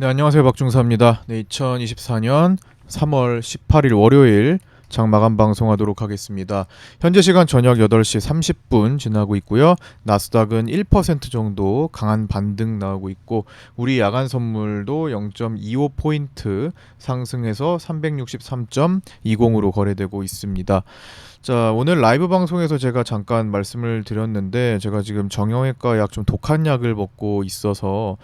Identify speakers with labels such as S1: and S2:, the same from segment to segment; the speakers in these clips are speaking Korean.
S1: 네, 안녕하세요. 박중사입니다. 네, 2024년 3월 18일 월요일 장 마감 방송하도록 하겠습니다. 현재 시간 저녁 8시 30분 지나고 있고요. 나스닥은 1% 정도 강한 반등 나오고 있고 우리 야간 선물도 0.25포인트 상승해서 363.20으로 거래되고 있습니다. 자, 오늘 라이브 방송에서 제가 잠깐 말씀을 드렸는데 제가 지금 정형외과 약 좀 독한 약을 먹고 있어서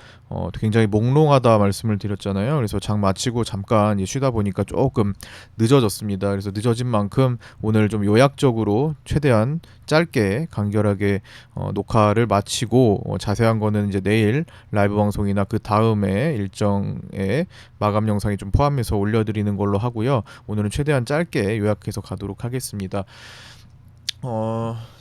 S1: 굉장히 몽롱하다 말씀을 드렸잖아요. 그래서 장 마치고 잠깐 쉬다 보니까 조금 늦어졌습니다. 그래서 늦어진 만큼 오늘 좀 요약적으로 최대한 짧게 간결하게 녹화를 마치고 자세한 거는 이제 내일 라이브 방송이나 그 다음에 일정에 마감 영상이 좀 포함해서 올려드리는 걸로 하고요. 오늘은 최대한 짧게 요약해서 가도록 하겠습니다.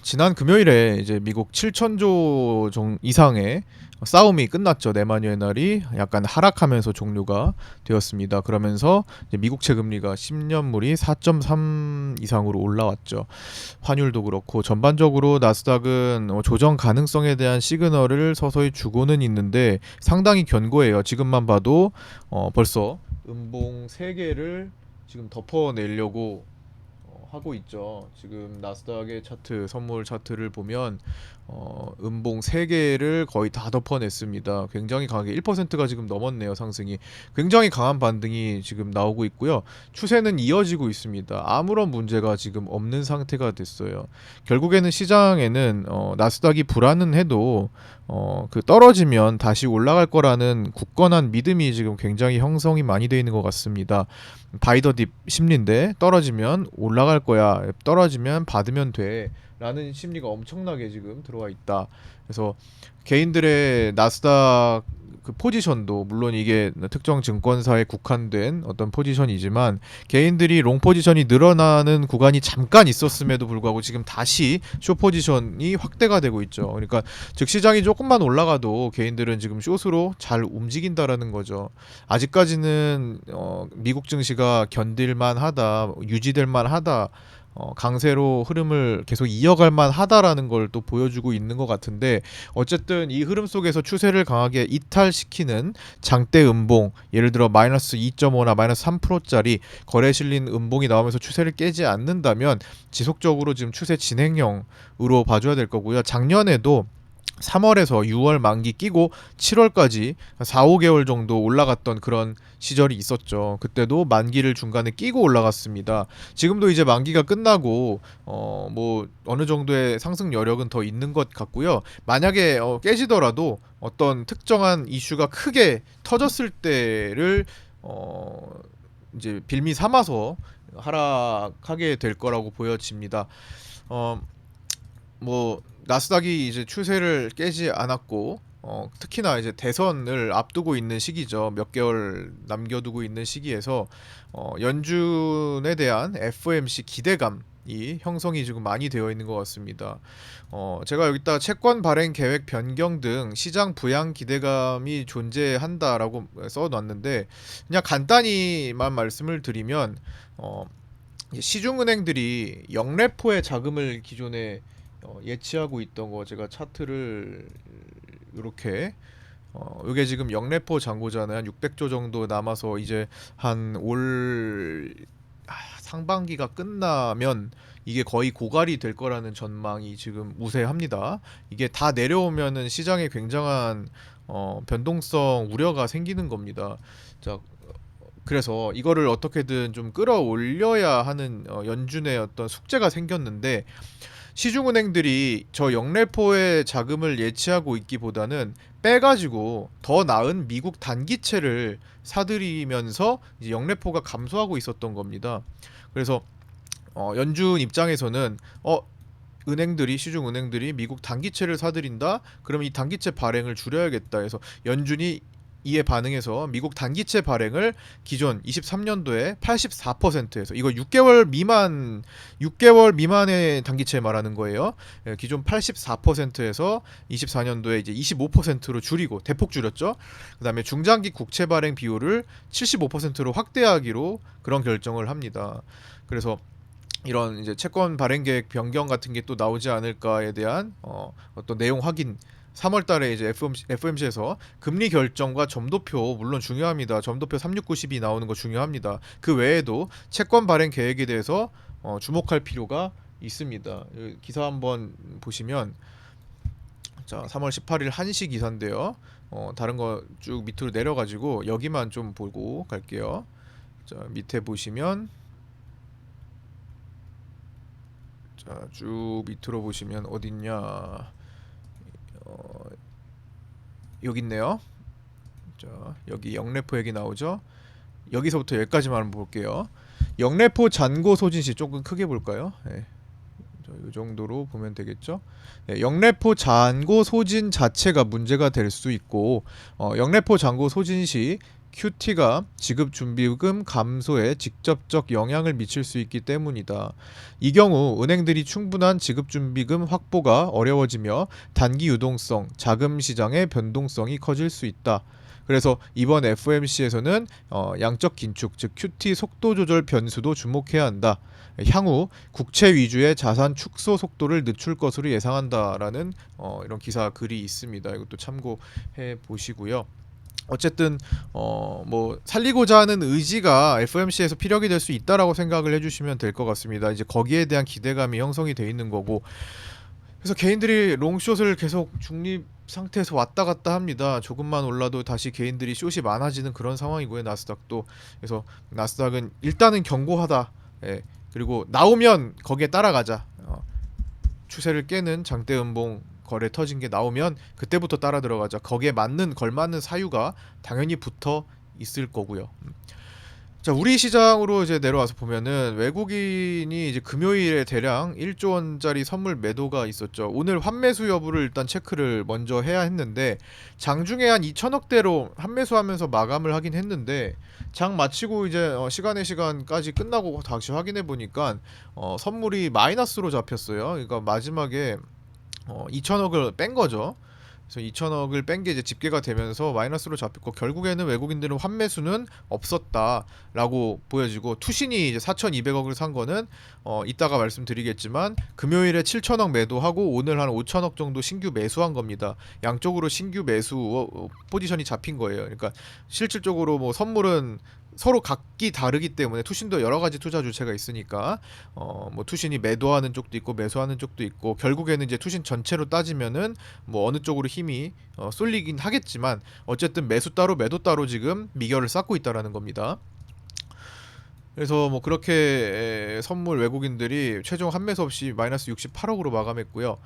S1: 지난 금요일에 이제 미국 7천조 이상의 싸움이 끝났죠. 내마녀의 날이 약간 하락하면서 종료가 되었습니다. 그러면서 이제 미국채 금리가 10년물이 4.3 이상으로 올라왔죠. 환율도 그렇고 전반적으로 나스닥은 조정 가능성에 대한 시그널을 서서히 주고는 있는데 상당히 견고해요. 지금만 봐도 벌써 음봉 3개를 지금 덮어내려고 하고 있죠. 지금 나스닥의 차트, 선물 차트를 보면 음봉 3개를 거의 다 덮어냈습니다. 굉장히 강하게 1%가 지금 넘었네요. 상승이 굉장히 강한 반등이 지금 나오고 있고요. 추세는 이어지고 있습니다. 아무런 문제가 지금 없는 상태가 됐어요. 결국에는 시장에는 나스닥이 불안은 해도 그 떨어지면 다시 올라갈 거라는 굳건한 믿음이 지금 굉장히 형성이 많이 되어 있는 것 같습니다. 바이더딥 심리인데 떨어지면 올라갈 거야. 떨어지면 받으면 돼. 라는 심리가 엄청나게 지금 들어와 있다. 그래서 개인들의 나스닥 그 포지션도 물론 이게 특정 증권사에 국한된 어떤 포지션이지만 개인들이 롱 포지션이 늘어나는 구간이 잠깐 있었음에도 불구하고 지금 다시 쇼 포지션이 확대가 되고 있죠. 그러니까 즉 시장이 조금만 올라가도 개인들은 지금 숏으로 잘 움직인다라는 거죠. 아직까지는 미국 증시가 견딜만 하다, 유지될 만 하다, 강세로 흐름을 계속 이어갈 만하다라는 걸 또 보여주고 있는 것 같은데 어쨌든 이 흐름 속에서 추세를 강하게 이탈시키는 장대 음봉 예를 들어 마이너스 2.5나 마이너스 3%짜리 거래 실린 음봉이 나오면서 추세를 깨지 않는다면 지속적으로 지금 추세 진행형으로 봐줘야 될 거고요. 작년에도 3월에서 6월 만기 끼고 7월까지 4, 5개월 정도 올라갔던 그런 시절이 있었죠. 그때도 만기를 중간에 끼고 올라갔습니다. 지금도 이제 만기가 끝나고 뭐 어느 정도의 상승 여력은 더 있는 것 같고요. 만약에 깨지더라도 어떤 특정한 이슈가 크게 터졌을 때를 이제 빌미 삼아서 하락하게 될 거라고 보여집니다. 어, 뭐 나스닥이 이제 추세를 깨지 않았고 특히나 이제 대선을 앞두고 있는 시기죠. 몇 개월 남겨두고 있는 시기에서 연준에 대한 FOMC 기대감 이 형성이 지금 많이 되어 있는 것 같습니다. 제가 여기다 채권 발행 계획 변경 등 시장 부양 기대감이 존재한다라고 써놨는데 그냥 간단히만 말씀을 드리면 시중은행들이 영래포의 자금을 기존에 예치하고 있던 거 제가 차트를 이렇게 이게 지금 영래포 잔고잖아요. 한 600조 정도 남아서 이제 한 올 상반기가 끝나면 이게 거의 고갈이 될 거라는 전망이 지금 우세합니다. 이게 다 내려오면은 시장에 굉장한 변동성 우려가 생기는 겁니다. 자, 그래서 이거를 어떻게든 좀 끌어올려야 하는 연준의 어떤 숙제가 생겼는데 시중은행들이 저 영래포의 자금을 예치하고 있기보다는 빼가지고 더 나은 미국 단기채를 사들이면서 이제 영래포가 감소하고 있었던 겁니다. 그래서 연준 입장에서는 은행들이 시중은행들이 미국 단기채를 사들인다. 그러면 이 단기채 발행을 줄여야겠다 해서 연준이 이에 반응해서 미국 단기채 발행을 기존 23년도에 84%에서 이거 6개월 미만의 단기채 말하는 거예요. 기존 84%에서 24년도에 이제 25%로 줄이고 대폭 줄였죠. 그다음에 중장기 국채 발행 비율을 75%로 확대하기로 그런 결정을 합니다. 그래서 이런 이제 채권 발행 계획 변경 같은 게 또 나오지 않을까에 대한 어떤 내용 확인 3월 달에 이제 FOMC에서 금리 결정과 점도표 물론 중요합니다. 점도표 3692 나오는 거 중요합니다. 그 외에도 채권 발행 계획에 대해서 주목할 필요가 있습니다. 여기 기사 한번 보시면 자, 3월 18일 1시 기사인데요. 다른 거 쭉 밑으로 내려가지고 여기만 좀 보고 갈게요. 자, 밑에 보시면 자, 쭉 밑으로 보시면 어딨냐? 여기 있네요. 자, 여기 영래포 얘기 나오죠? 여기서부터 여기까지만 한번 볼게요. 영래포 잔고 소진시 조금 크게 볼까요? 네. 이 정도로 보면 되겠죠. 네, 영래포 잔고 소진 자체가 문제가 될 수 있고 영래포 잔고 소진 시 QT가 지급준비금 감소에 직접적 영향을 미칠 수 있기 때문이다. 이 경우 은행들이 충분한 지급준비금 확보가 어려워지며 단기 유동성, 자금 시장의 변동성이 커질 수 있다. 그래서 이번 FOMC에서는 양적 긴축, 즉 QT 속도 조절 변수도 주목해야 한다. 향후 국채 위주의 자산 축소 속도를 늦출 것으로 예상한다라는 이런 기사 글이 있습니다. 이것도 참고해 보시고요. 어쨌든 뭐 살리고자 하는 의지가 FOMC에서 피력이 될 수 있다라고 생각을 해주시면 될 것 같습니다. 이제 거기에 대한 기대감이 형성이 돼 있는 거고, 그래서 개인들이 롱숏을 계속 중립 상태에서 왔다 갔다 합니다. 조금만 올라도 다시 개인들이 숏이 많아지는 그런 상황이고요. 나스닥도. 그래서 나스닥은 일단은 경고하다. 예. 그리고 나오면 거기에 따라가자. 추세를 깨는 장대 음봉 거래 터진 게 나오면 그때부터 따라 들어가자. 거기에 맞는 걸맞는 사유가 당연히 붙어 있을 거고요. 자, 우리 시장으로 이제 내려와서 보면은 외국인이 이제 금요일에 대량 1조 원짜리 선물 매도가 있었죠. 오늘 환매수 여부를 일단 체크를 먼저 해야 했는데 장중에 한 2천억대로 환매수하면서 마감을 하긴 했는데 장 마치고 이제 시간까지 끝나고 다시 확인해 보니까 선물이 마이너스로 잡혔어요. 그러니까 마지막에 2천억을 뺀 거죠. 그래서 2천억을 뺀 게 이제 집계가 되면서 마이너스로 잡혔고 결국에는 외국인들은 환매수는 없었다라고 보여지고 투신이 이제 4,200억을 산 거는 이따가 말씀드리겠지만 금요일에 7천억 매도하고 오늘 한 5천억 정도 신규 매수한 겁니다. 양쪽으로 신규 매수 포지션이 잡힌 거예요. 그러니까 실질적으로 뭐 선물은 서로 각기 다르기 때문에 투신도 여러 가지 투자 주체가 있으니까 뭐 투신이 매도하는 쪽도 있고 매수하는 쪽도 있고 결국에는 이제 투신 전체로 따지면은 뭐 어느 쪽으로 힘이 쏠리긴 하겠지만 어쨌든 매수 따로 매도 따로 지금 미결을 쌓고 있다라는 겁니다. 그래서 뭐 그렇게 선물 외국인들이 최종 환매수 없이 마이너스 68억으로 마감했고요.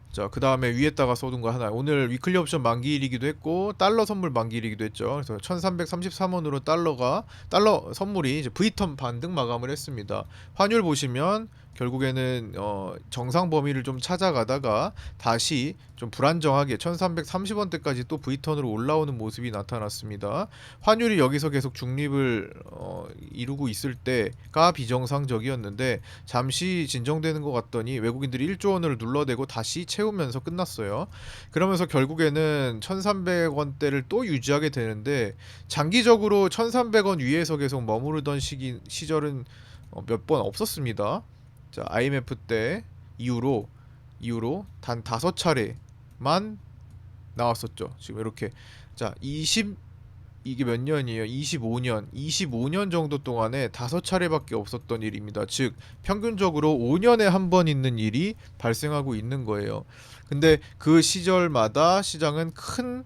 S1: 자, 그 다음에 위에다가 쏟은 거 하나. 오늘 위클리 옵션 만기일이기도 했고 달러 선물 만기일이기도 했죠. 그래서 1333원으로 달러 선물이 이제 V턴 반등 마감을 했습니다. 환율 보시면 결국에는 정상 범위를 좀 찾아가다가 다시 좀 불안정하게 1330원대까지 또 V턴으로 올라오는 모습이 나타났습니다. 환율이 여기서 계속 중립을 이루고 있을 때가 비정상적이었는데 잠시 진정되는 것 같더니 외국인들이 1조 원을 눌러대고 다시 채우면서 끝났어요. 그러면서 결국에는 1300원대를 또 유지하게 되는데 장기적으로 1300원 위에서 계속 머무르던 시절은 몇 번 없었습니다. 자, IMF 때 이후로 단 5차례만 나왔었죠. 지금 이렇게 자, 이게 몇 년이에요? 25년 정도 동안에 5차례밖에 없었던 일입니다. 즉 평균적으로 5년에 한 번 있는 일이 발생하고 있는 거예요. 근데 그 시절마다 시장은 큰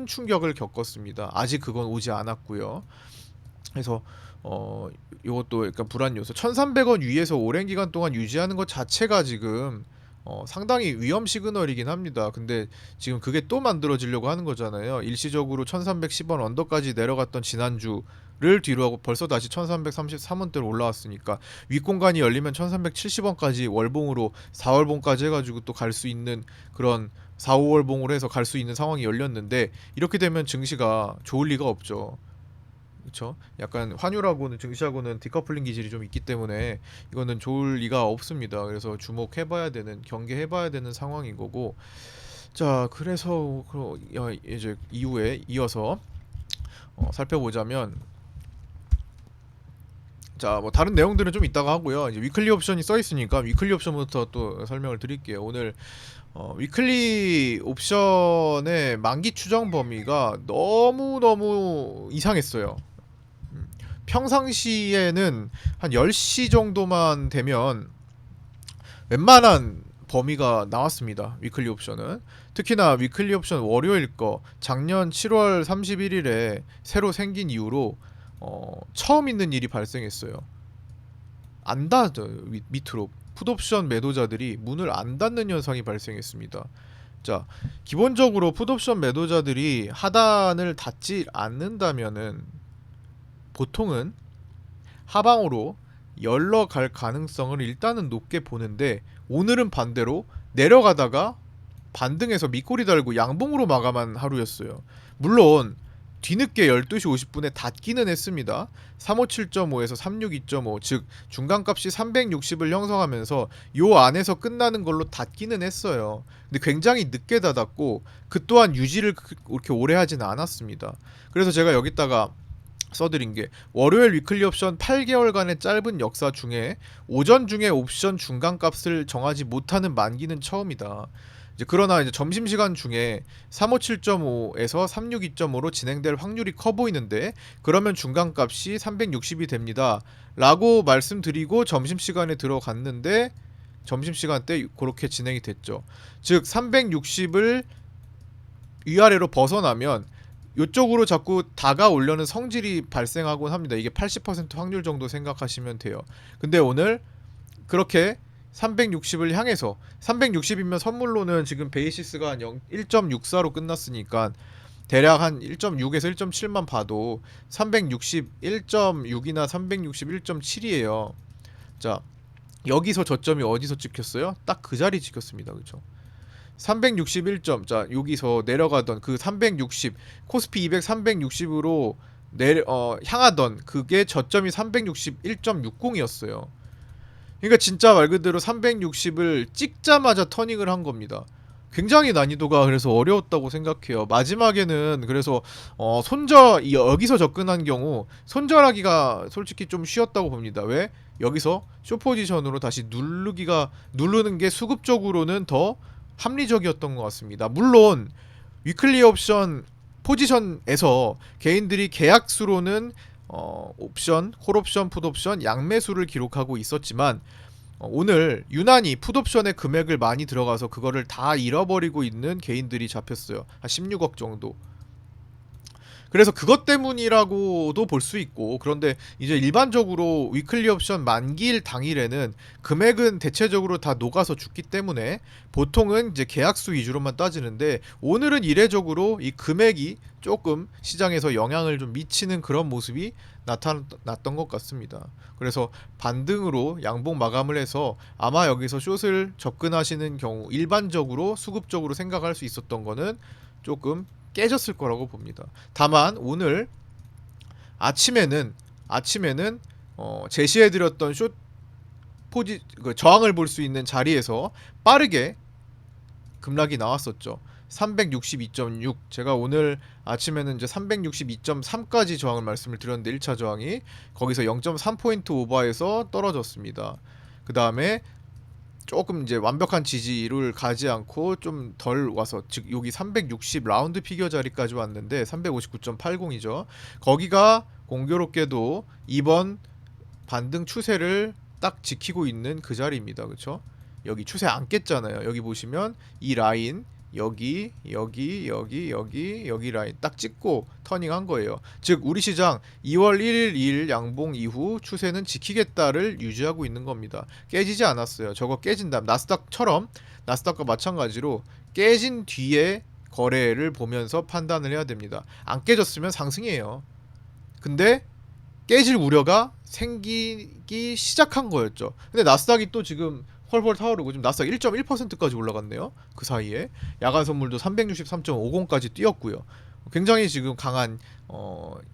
S1: 충격을 겪었습니다. 아직 그건 오지 않았고요. 그래서 이것도 약간 불안 요소. 1,300원 위에서 오랜 기간 동안 유지하는 것 자체가 지금 상당히 위험 시그널이긴 합니다. 근데 지금 그게 또 만들어지려고 하는 거잖아요. 일시적으로 1310원 언더까지 내려갔던 지난주를 뒤로 하고 벌써 다시 1333원대로 올라왔으니까 윗공간이 열리면 1370원까지 월봉으로 4월봉까지 해가지고 또 갈 수 있는 그런 4, 5월봉으로 해서 갈 수 있는 상황이 열렸는데 이렇게 되면 증시가 좋을 리가 없죠. 그렇죠? 약간 환율하고는 증시하고는 디커플링 기질이 좀 있기 때문에 이거는 좋을 리가 없습니다. 그래서 주목해봐야 되는 경계해봐야 되는 상황인 거고. 자, 그래서 이제 이후에 이어서 살펴보자면 자, 뭐 다른 내용들은 좀 이따가 하고요. 이제 위클리 옵션이 써 있으니까 위클리 옵션부터 또 설명을 드릴게요. 오늘 위클리 옵션의 만기 추정 범위가 너무 이상했어요. 평상시에는 한 10시 정도만 되면 웬만한 범위가 나왔습니다. 위클리 옵션은. 특히나 위클리 옵션 월요일 거 작년 7월 31일에 새로 생긴 이후로 처음 있는 일이 발생했어요. 안 닫아요. 밑으로 풋옵션 매도자들이 문을 안 닫는 현상이 발생했습니다. 자, 기본적으로 풋옵션 매도자들이 하단을 닫지 않는다면은 보통은 하방으로 열러 갈 가능성을 일단은 높게 보는데, 오늘은 반대로 내려가다가 반등해서 밑꼬리 달고 양봉으로 마감한 하루였어요. 물론 뒤늦게 12시 50분에 닫기는 했습니다. 357.5에서 362.5, 즉 중간값이 360을 형성하면서 요 안에서 끝나는 걸로 닫기는 했어요. 근데 굉장히 늦게 닫았고 그 또한 유지를 그렇게 오래 하진 않았습니다. 그래서 제가 여기다가 써드린 게, 월요일 위클리 옵션 8개월간의 짧은 역사 중에 오전 중에 옵션 중간값을 정하지 못하는 만기는 처음이다. 그러나 이제 점심시간 중에 357.5에서 362.5로 진행될 확률이 커 보이는데, 그러면 중간값이 360이 됩니다 라고 말씀드리고 점심시간에 들어갔는데, 점심시간 때 그렇게 진행이 됐죠. 즉 360을 위아래로 벗어나면 이쪽으로 자꾸 다가오려는 성질이 발생하곤 합니다. 이게 80% 확률 정도 생각하시면 돼요. 근데 오늘 그렇게 360을 향해서, 360이면 선물로는 지금 베이시스가 한 1.64로 끝났으니까 대략 한 1.6에서 1.7만 봐도 360 1.6이나 360 1.7이에요. 자, 여기서 저점이 어디서 찍혔어요? 딱 그 자리 찍혔습니다. 그렇죠? 361점. 자, 여기서 내려가던 그 360, 코스피 200 360으로 향하던 그게 저점이 361.60이었어요. 그러니까 진짜 말 그대로 360을 찍자마자 터닝을 한 겁니다. 굉장히 난이도가 그래서 어려웠다고 생각해요. 마지막에는 그래서 여기서 접근한 경우 손절하기가 솔직히 좀 쉬웠다고 봅니다. 왜? 여기서 쇼 포지션으로 다시 누르는 게 수급적으로는 더 합리적이었던 것 같습니다. 물론 위클리 옵션 포지션에서 개인들이 계약수로는 옵션, 콜옵션, 풋옵션 양매수를 기록하고 있었지만, 오늘 유난히 풋옵션의 금액을 많이 들어가서 그거를 다 잃어버리고 있는 개인들이 잡혔어요. 한 16억 정도. 그래서 그것 때문이라고도 볼 수 있고, 그런데 이제 일반적으로 위클리 옵션 만기일 당일에는 금액은 대체적으로 다 녹아서 죽기 때문에 보통은 이제 계약수 위주로만 따지는데, 오늘은 이례적으로 이 금액이 조금 시장에서 영향을 좀 미치는 그런 모습이 나타났던 것 같습니다. 그래서 반등으로 양봉 마감을 해서 아마 여기서 숏을 접근하시는 경우 일반적으로 수급적으로 생각할 수 있었던 거는 조금 깨졌을 거라고 봅니다. 다만 오늘 아침에는 제시해드렸던 저항을 볼 수 있는 자리에서 빠르게 급락이 나왔었죠. 362.6. 제가 오늘 아침에는 이제 362.3까지 저항을 말씀을 드렸는데 1차 저항이 거기서 0.3포인트 오버해서 떨어졌습니다. 그 다음에 조금 이제 완벽한 지지를 가지 않고 좀 덜 와서, 즉 여기 360 라운드 피겨 자리까지 왔는데 359.80이죠. 거기가 공교롭게도 이번 반등 추세를 딱 지키고 있는 그 자리입니다. 그렇죠? 여기 추세 안 깼잖아요. 여기 보시면 이 라인 여기 라인 딱 찍고 터닝한 거예요. 즉 우리 시장 2월 1일 2일 양봉 이후 추세는 지키겠다를 유지하고 있는 겁니다. 깨지지 않았어요. 저거 깨진 다음 나스닥과 마찬가지로 깨진 뒤에 거래를 보면서 판단을 해야 됩니다. 안 깨졌으면 상승이에요. 근데 깨질 우려가 생기기 시작한 거였죠. 근데 나스닥이 또 지금 펄펄 타오르고 지금 나스닥 1.1%까지 올라갔네요. 그 사이에 야간 선물도 363.50까지 뛰었고요. 굉장히 지금 강한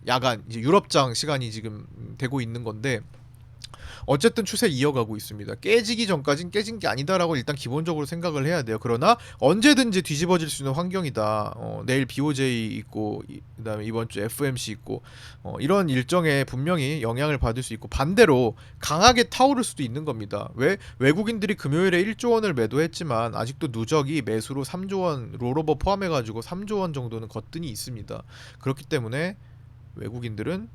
S1: 야간 이제 유럽장 시간이 지금 되고 있는 건데, 어쨌든 추세 이어가고 있습니다. 깨지기 전까진 깨진 게 아니다라고 일단 기본적으로 생각을 해야 돼요. 그러나 언제든지 뒤집어질 수 있는 환경이다. 내일 BOJ 있고 그다음에 이번 주 FMC 있고 이런 일정에 분명히 영향을 받을 수 있고 반대로 강하게 타오를 수도 있는 겁니다. 왜 외국인들이 금요일에 1조 원을 매도했지만 아직도 누적이 매수로 3조 원 롤오버 포함해가지고 3조 원 정도는 거뜬히 있습니다. 그렇기 때문에 외국인들은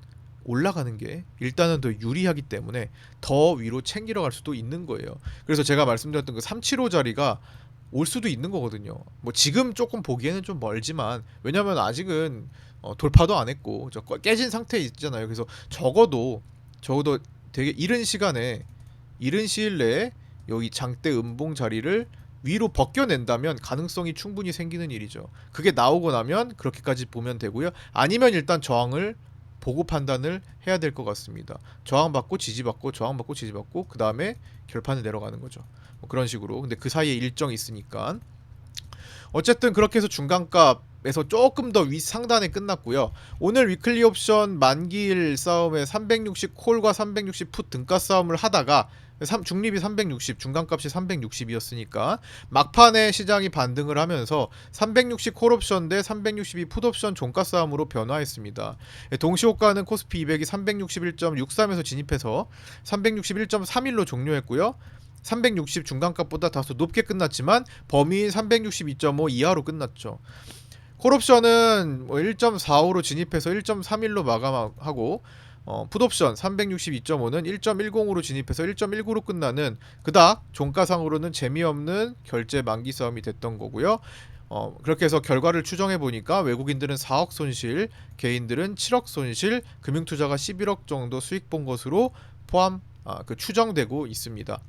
S1: 올라가는 게 일단은 더 유리하기 때문에 더 위로 챙기러 갈 수도 있는 거예요. 그래서 제가 말씀드렸던 그 375 자리가 올 수도 있는 거거든요. 뭐 지금 조금 보기에는 좀 멀지만 왜냐면 아직은 돌파도 안 했고 깨진 상태에 있잖아요. 그래서 적어도 되게 이른 시일 내에 여기 장대 음봉 자리를 위로 벗겨낸다면 가능성이 충분히 생기는 일이죠. 그게 나오고 나면 그렇게까지 보면 되고요. 아니면 일단 저항을 보고 판단을 해야 될 것 같습니다. 저항받고 지지받고 저항받고 지지받고 그 다음에 결판을 내려가는 거죠. 뭐 그런 식으로. 근데 그 사이에 일정이 있으니까 어쨌든 그렇게 해서 중간값에서 조금 더 위 상단에 끝났고요. 오늘 위클리 옵션 만기일 싸움에 360 콜과 360 풋 등가 싸움을 하다가 중립이 360, 중간값이 360이었으니까 막판에 시장이 반등을 하면서 360 콜옵션 대 362 풋옵션 종가 싸움으로 변화했습니다. 동시호가는 코스피 200이 361.63에서 진입해서 361.31로 종료했고요. 360 중간값보다 다소 높게 끝났지만 범위인 362.5 이하로 끝났죠. 콜옵션은 1.45로 진입해서 1.31로 마감하고 풋옵션 362.5는 1.10으로 진입해서 1.19로 끝나는 그닥 종가상으로는 재미없는 결제 만기 싸움이 됐던 거고요. 그렇게 해서 결과를 추정해 보니까 외국인들은 4억 손실, 개인들은 7억 손실, 금융투자가 11억 정도 수익 본 것으로 추정되고 있습니다.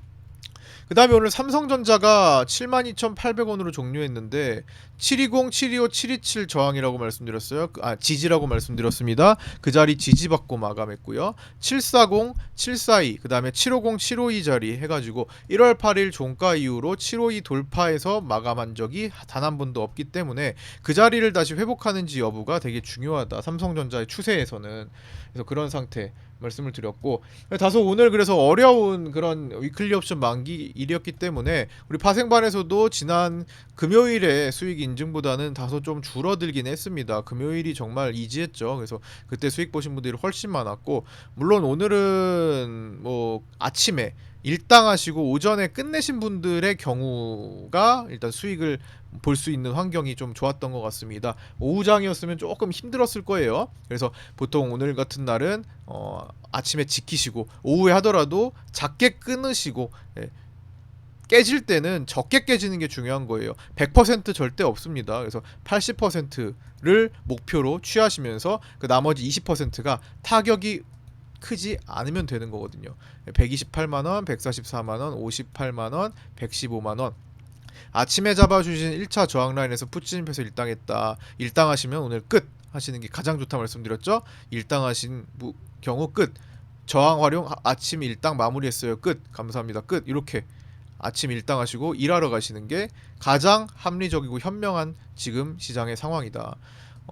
S1: 그 다음에 오늘 삼성전자가 72,800원으로 종료했는데 720, 725, 727 저항이라고 말씀드렸어요. 지지라고 말씀드렸습니다. 그 자리 지지받고 마감했고요. 740, 742, 그 다음에 750, 752 자리 해가지고 1월 8일 종가 이후로 752 돌파해서 마감한 적이 단 한 번도 없기 때문에 그 자리를 다시 회복하는지 여부가 되게 중요하다. 삼성전자의 추세에서는. 그래서 그런 상태 말씀을 드렸고 다소 오늘 그래서 어려운 그런 위클리 옵션 만기일이었기 때문에 우리 파생반에서도 지난 금요일에 수익 인증보다는 다소 좀 줄어들긴 했습니다. 금요일이 정말 이지했죠. 그래서 그때 수익 보신 분들이 훨씬 많았고 물론 오늘은 뭐 아침에 일당하시고 오전에 끝내신 분들의 경우가 일단 수익을 볼 수 있는 환경이 좀 좋았던 것 같습니다. 오후장이었으면 조금 힘들었을 거예요. 그래서 보통 오늘 같은 날은 아침에 지키시고 오후에 하더라도 작게 끊으시고 깨질 때는 적게 깨지는 게 중요한 거예요. 100% 절대 없습니다. 그래서 80%를 목표로 취하시면서 그 나머지 20%가 타격이 크지 않으면 되는 거거든요. 128만원, 144만원, 58만원, 115만원 아침에 잡아주신 1차 저항 라인에서 풋 진입해서 일당했다. 일당하시면 오늘 끝 하시는 게 가장 좋다 말씀드렸죠. 일당하신 경우 끝. 저항 활용 아침 일당 마무리했어요. 끝. 감사합니다. 끝. 이렇게 아침 일당하시고 일하러 가시는 게 가장 합리적이고 현명한 지금 시장의 상황이다.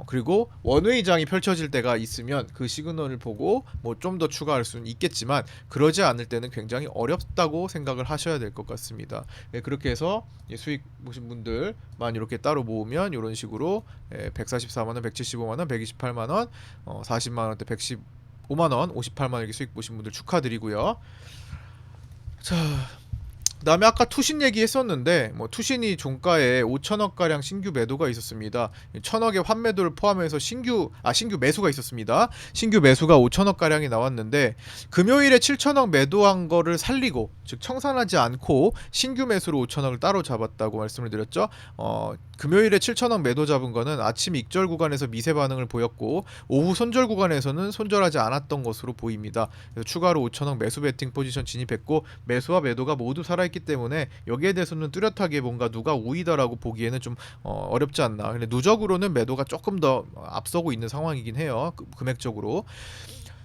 S1: 그리고 원웨이장이 펼쳐질 때가 있으면 그 시그널을 보고 뭐 좀 더 추가할 수는 있겠지만 그러지 않을 때는 굉장히 어렵다고 생각을 하셔야 될 것 같습니다. 그렇게 해서 수익 보신 분들만 이렇게 따로 모으면 이런 식으로 144만원, 175만원, 128만원, 40만원대 115만원, 58만원 이렇게 수익 보신 분들 축하드리고요. 자, 그다음에 아까 투신 얘기했었는데 뭐 투신이 종가에 5천억 가량 신규 매도가 있었습니다. 1,000억의 환매도를 포함해서 신규 매수가 있었습니다. 신규 매수가 5천억 가량이 나왔는데 금요일에 7천억 매도한 거를 살리고 즉 청산하지 않고 신규 매수로 5천억을 따로 잡았다고 말씀을 드렸죠. 금요일에 7천억 매도 잡은 거는 아침 익절 구간에서 미세 반응을 보였고 오후 손절 구간에서는 손절하지 않았던 것으로 보입니다. 그래서 추가로 5천억 매수 베팅 포지션 진입했고 매수와 매도가 모두 살아있기 때문에 여기에 대해서는 뚜렷하게 뭔가 누가 우위다라고 보기에는 좀 어렵지 않나. 근데 누적으로는 매도가 조금 더 앞서고 있는 상황이긴 해요. 금액적으로.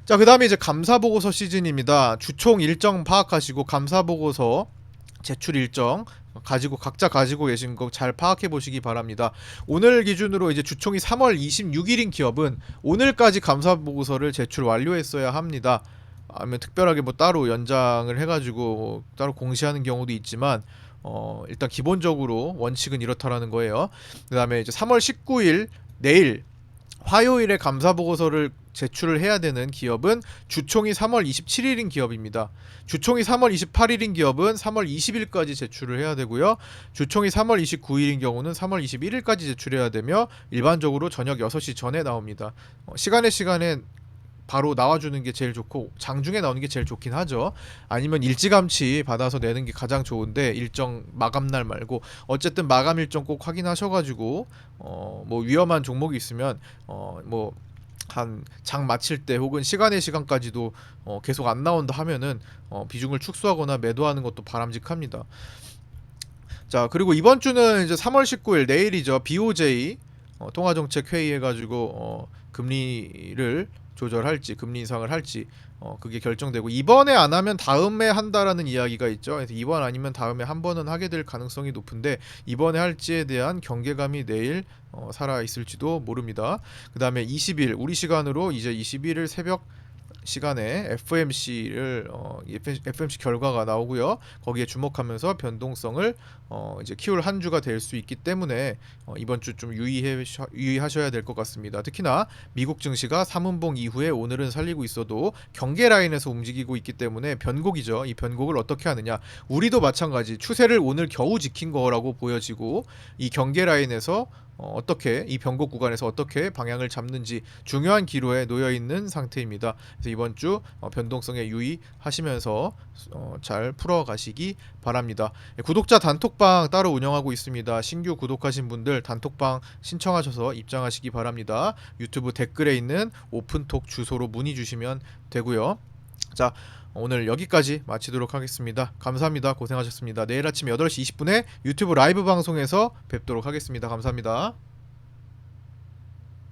S1: 자, 그 다음에 이제 감사보고서 시즌입니다. 주총 일정 파악하시고 감사보고서 제출 일정 각자 가지고 계신 거 잘 파악해 보시기 바랍니다. 오늘 기준으로 이제 주총이 3월 26일인 기업은 오늘까지 감사 보고서를 제출 완료했어야 합니다. 아니면 특별하게 뭐 따로 연장을 해가지고 따로 공시하는 경우도 있지만 일단 기본적으로 원칙은 이렇다라는 거예요. 그다음에 이제 3월 19일 내일 화요일에 감사 보고서를 제출을 해야 되는 기업은 주총이 3월 27일인 기업입니다. 주총이 3월 28일인 기업은 3월 20일까지 제출을 해야 되고요. 주총이 3월 29일인 경우는 3월 21일까지 제출해야 되며 일반적으로 저녁 6시 전에 나옵니다. 시간에 바로 나와주는 게 제일 좋고 장중에 나오는 게 제일 좋긴 하죠. 아니면 일찌감치 받아서 내는 게 가장 좋은데 일정 마감날 말고 어쨌든 마감 일정 꼭 확인하셔가지고 뭐 위험한 종목이 있으면 뭐 한 장 마칠 때 혹은 시간까지도 계속 안 나온다 하면은 비중을 축소하거나 매도하는 것도 바람직합니다. 자, 그리고 이번 주는 이제 3월 19일 내일이죠. BOJ 통화정책 회의 해가지고 금리를 조절할지 금리 인상을 할지 그게 결정되고 이번에 안 하면 다음에 한다라는 이야기가 있죠. 그래서 이번 아니면 다음에 한 번은 하게 될 가능성이 높은데 이번에 할지에 대한 경계감이 내일 살아 있을지도 모릅니다. 그다음에 20일 우리 시간으로 이제 21일 새벽 시간에 FMC 결과가 나오고요. 거기에 주목하면서 변동성을 이제 키울 한 주가 될 수 있기 때문에 이번 주 좀 유의하셔야 될 것 같습니다. 특히나 미국 증시가 3분봉 이후에 오늘은 살리고 있어도 경계 라인에서 움직이고 있기 때문에 변곡이죠. 이 변곡을 어떻게 하느냐? 우리도 마찬가지 추세를 오늘 겨우 지킨 거라고 보여지고 이 경계 라인에서 어떻게 이 변곡 구간에서 어떻게 방향을 잡는지 중요한 기로에 놓여 있는 상태입니다. 그래서 이번 주 변동성에 유의하시면서 잘 풀어가시기 바랍니다. 구독자 단톡방 따로 운영하고 있습니다. 신규 구독하신 분들 단톡방 신청하셔서 입장하시기 바랍니다. 유튜브 댓글에 있는 오픈톡 주소로 문의 주시면 되고요. 자, 오늘 여기까지 마치도록 하겠습니다. 감사합니다. 고생하셨습니다. 내일 아침 8시 20분에 유튜브 라이브 방송에서 뵙도록 하겠습니다. 감사합니다.